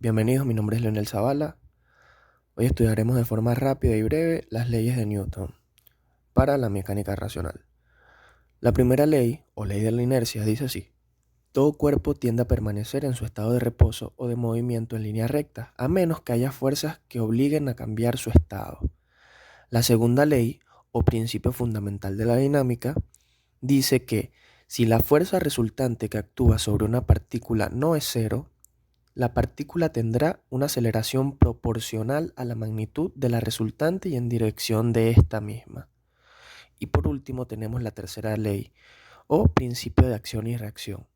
Bienvenidos, mi nombre es Leonel Zavala. Hoy estudiaremos de forma rápida y breve las leyes de Newton para la mecánica racional. La primera ley, o ley de la inercia, dice así: todo cuerpo tiende a permanecer en su estado de reposo o de movimiento en línea recta, a menos que haya fuerzas que obliguen a cambiar su estado. La segunda ley, o principio fundamental de la dinámica, dice que si la fuerza resultante que actúa sobre una partícula no es cero, la partícula tendrá una aceleración proporcional a la magnitud de la resultante y en dirección de esta misma. Y por último tenemos la tercera ley, o principio de acción y reacción.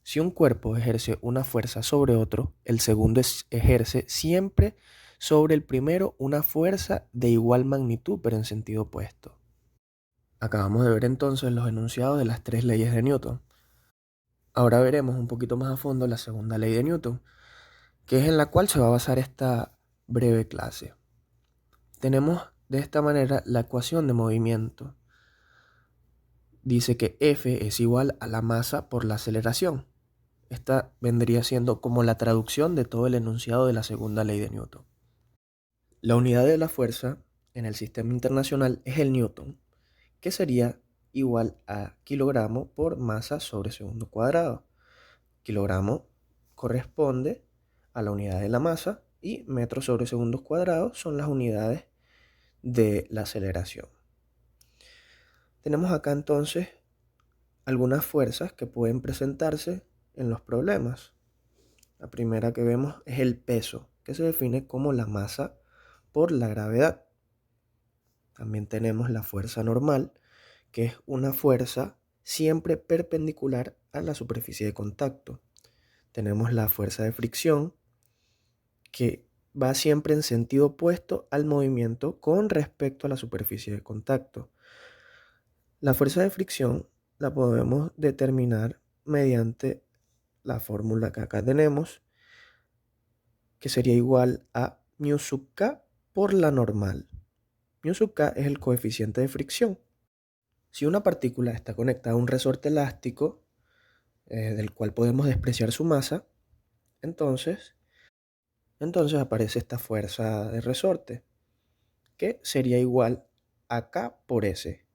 Si un cuerpo ejerce una fuerza sobre otro, el segundo ejerce siempre sobre el primero una fuerza de igual magnitud, pero en sentido opuesto. Acabamos de ver entonces los enunciados de las tres leyes de Newton. Ahora veremos un poquito más a fondo la segunda ley de Newton, que es en la cual se va a basar esta breve clase. Tenemos de esta manera la ecuación de movimiento. Dice que F es igual a la masa por la aceleración. Esta vendría siendo como la traducción de todo el enunciado de la segunda ley de Newton. La unidad de la fuerza en el sistema internacional es el newton, que sería igual a kilogramo por masa sobre segundo cuadrado. Kilogramo corresponde a la unidad de la masa y metros sobre segundos cuadrados son las unidades de la aceleración. Tenemos acá entonces algunas fuerzas que pueden presentarse en los problemas. La primera que vemos es el peso, que se define como la masa por la gravedad. También tenemos la fuerza normal, que es una fuerza siempre perpendicular a la superficie de contacto. Tenemos la fuerza de fricción, que va siempre en sentido opuesto al movimiento con respecto a la superficie de contacto. La fuerza de fricción la podemos determinar mediante la fórmula que acá tenemos, que sería igual a μ sub k por la normal. μ sub k es el coeficiente de fricción. Si una partícula está conectada a un resorte elástico, del cual podemos despreciar su masa, entonces aparece esta fuerza de resorte, que sería igual a K por S.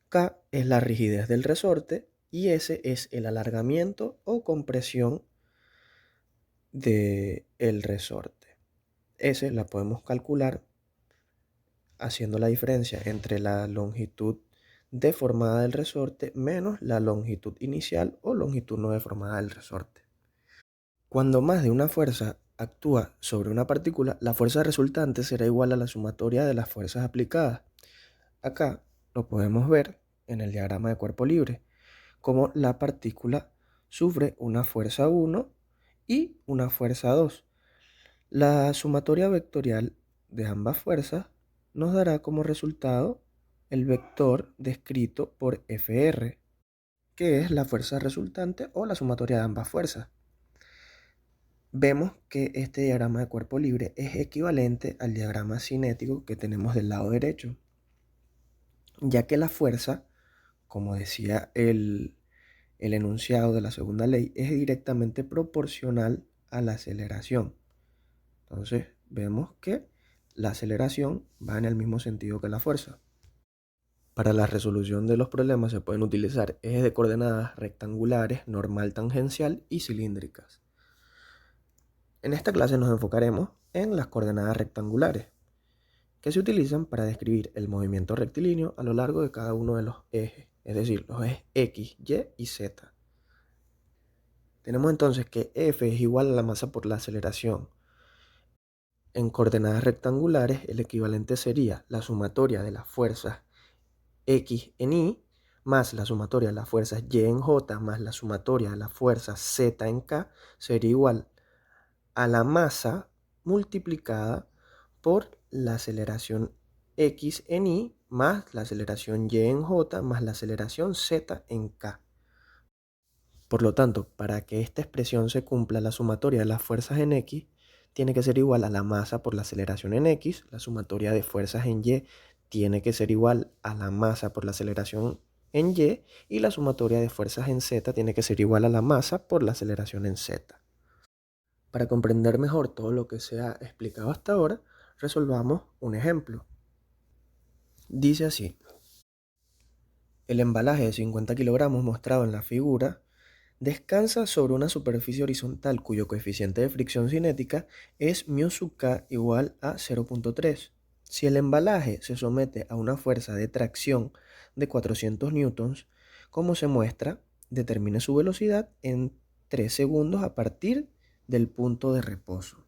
K es la rigidez del resorte y S es el alargamiento o compresión del resorte. S la podemos calcular haciendo la diferencia entre la longitud deformada del resorte menos la longitud inicial o longitud no deformada del resorte. Cuando más de una fuerza actúa sobre una partícula, la fuerza resultante será igual a la sumatoria de las fuerzas aplicadas. Acá lo podemos ver en el diagrama de cuerpo libre, como la partícula sufre una fuerza 1 y una fuerza 2. La sumatoria vectorial de ambas fuerzas nos dará como resultado el vector descrito por Fr, que es la fuerza resultante o la sumatoria de ambas fuerzas. Vemos que este diagrama de cuerpo libre es equivalente al diagrama cinético que tenemos del lado derecho, ya que la fuerza, como decía el enunciado de la segunda ley, es directamente proporcional a la aceleración. Entonces vemos que la aceleración va en el mismo sentido que la fuerza. Para la resolución de los problemas se pueden utilizar ejes de coordenadas rectangulares, normal tangencial y cilíndricas. En esta clase nos enfocaremos en las coordenadas rectangulares, que se utilizan para describir el movimiento rectilíneo a lo largo de cada uno de los ejes, es decir, los ejes X, Y y Z. Tenemos entonces que F es igual a la masa por la aceleración. En coordenadas rectangulares, el equivalente sería la sumatoria de las fuerzas X en Y más la sumatoria de las fuerzas Y en J más la sumatoria de las fuerzas Z en K sería igual a la masa multiplicada por la aceleración X en Y más la aceleración Y en J más la aceleración Z en K. Por lo tanto, para que esta expresión se cumpla, la sumatoria de las fuerzas en X tiene que ser igual a la masa por la aceleración en X, la sumatoria de fuerzas en Y tiene que ser igual a la masa por la aceleración en y la sumatoria de fuerzas en Z tiene que ser igual a la masa por la aceleración en Z. Para comprender mejor todo lo que se ha explicado hasta ahora, resolvamos un ejemplo. Dice así: el embalaje de 50 kilogramos mostrado en la figura descansa sobre una superficie horizontal cuyo coeficiente de fricción cinética es μ sub k igual a 0,3. Si el embalaje se somete a una fuerza de tracción de 400 newtons, como se muestra, determine su velocidad en 3 segundos a partir del punto de reposo.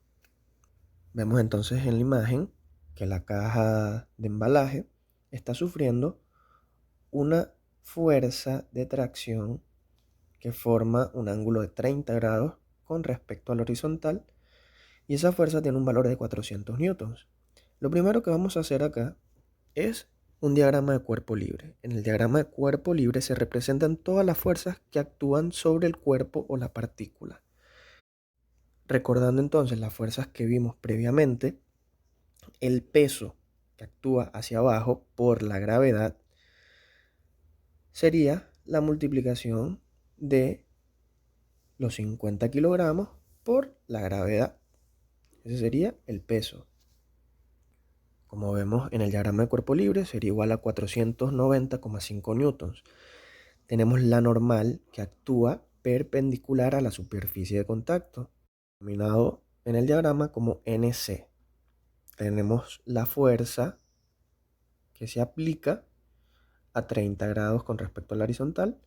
Vemos entonces en la imagen que la caja de embalaje está sufriendo una fuerza de tracción que forma un ángulo de 30 grados con respecto al horizontal, y esa fuerza tiene un valor de 400 newtons. Lo primero que vamos a hacer acá es un diagrama de cuerpo libre. En el diagrama de cuerpo libre se representan todas las fuerzas que actúan sobre el cuerpo o la partícula. Recordando entonces las fuerzas que vimos previamente, el peso que actúa hacia abajo por la gravedad sería la multiplicación de los 50 kilogramos por la gravedad. Ese sería el peso. Como vemos en el diagrama de cuerpo libre, sería igual a 490,5 newtons. Tenemos la normal que actúa perpendicular a la superficie de contacto, denominado en el diagrama como NC. Tenemos la fuerza que se aplica a 30 grados con respecto a la horizontal,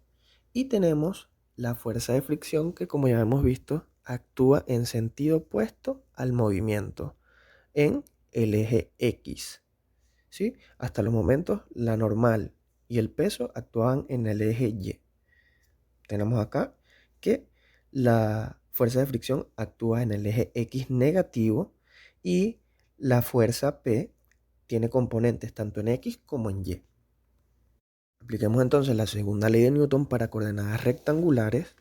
y tenemos la fuerza de fricción que, como ya hemos visto, actúa en sentido opuesto al movimiento en el eje X. ¿Sí? Hasta los momentos la normal y el peso actuaban en el eje Y. Tenemos acá que la fuerza de fricción actúa en el eje X negativo y la fuerza P tiene componentes tanto en X como en Y. Apliquemos entonces la segunda ley de Newton para coordenadas rectangulares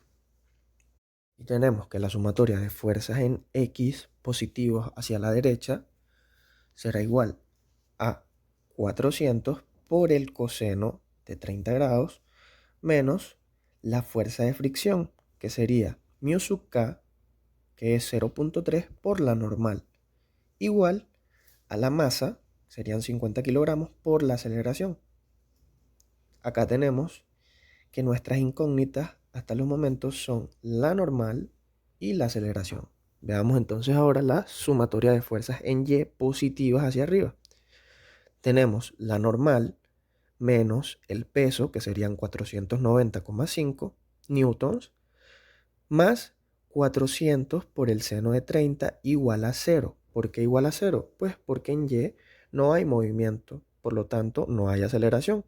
y tenemos que la sumatoria de fuerzas en X positivos hacia la derecha será igual a 400 por el coseno de 30 grados menos la fuerza de fricción, que sería μ sub k, que es 0,3 por la normal, igual a la masa, serían 50 kilogramos, por la aceleración. Acá tenemos que nuestras incógnitas hasta los momentos son la normal y la aceleración. Veamos entonces ahora la sumatoria de fuerzas en Y positivas hacia arriba. Tenemos la normal menos el peso, que serían 490,5 newtons, más 400 por el seno de 30 igual a 0. ¿Por qué igual a 0? Pues porque en Y no hay movimiento, por lo tanto no hay aceleración.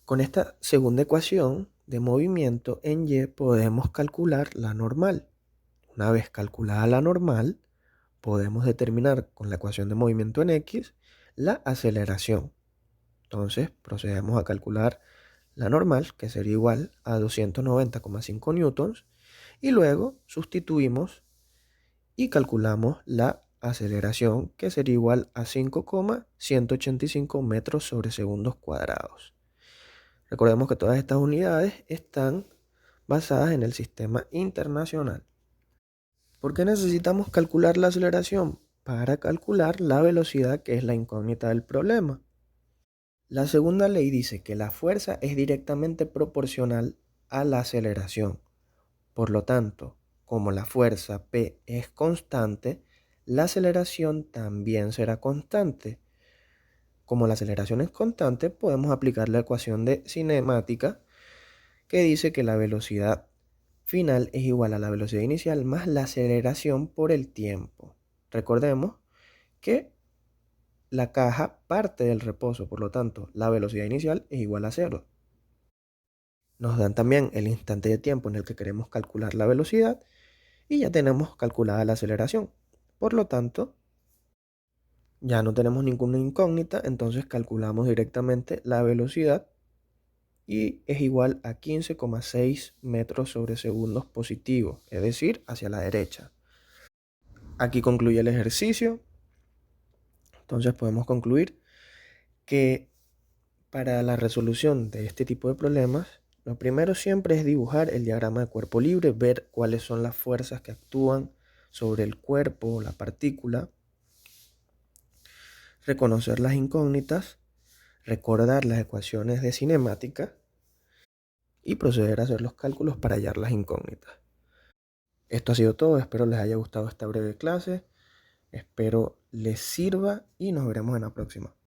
Con esta segunda ecuación de movimiento en Y podemos calcular la normal. Una vez calculada la normal, podemos determinar con la ecuación de movimiento en X la aceleración. Entonces procedemos a calcular la normal, que sería igual a 290,5 newtons, y luego sustituimos y calculamos la aceleración, que sería igual a 5,185 metros sobre segundos cuadrados. Recordemos que todas estas unidades están basadas en el sistema internacional. ¿Por qué necesitamos calcular la aceleración? Para calcular la velocidad, que es la incógnita del problema. La segunda ley dice que la fuerza es directamente proporcional a la aceleración. Por lo tanto, como la fuerza P es constante, la aceleración también será constante. Como la aceleración es constante, podemos aplicar la ecuación de cinemática, que dice que la velocidad final es igual a la velocidad inicial más la aceleración por el tiempo. Recordemos que la caja parte del reposo, por lo tanto, la velocidad inicial es igual a 0. Nos dan también el instante de tiempo en el que queremos calcular la velocidad y ya tenemos calculada la aceleración. Por lo tanto, ya no tenemos ninguna incógnita, entonces calculamos directamente la velocidad y es igual a 15,6 metros sobre segundos positivos, es decir, hacia la derecha. Aquí concluye el ejercicio. Entonces podemos concluir que para la resolución de este tipo de problemas Lo primero siempre es dibujar el diagrama de cuerpo libre, ver cuáles son las fuerzas que actúan sobre el cuerpo o la partícula, reconocer las incógnitas, recordar las ecuaciones de cinemática y proceder a hacer los cálculos para hallar las incógnitas. Esto ha sido todo, espero les haya gustado esta breve clase, espero les sirva y nos veremos en la próxima.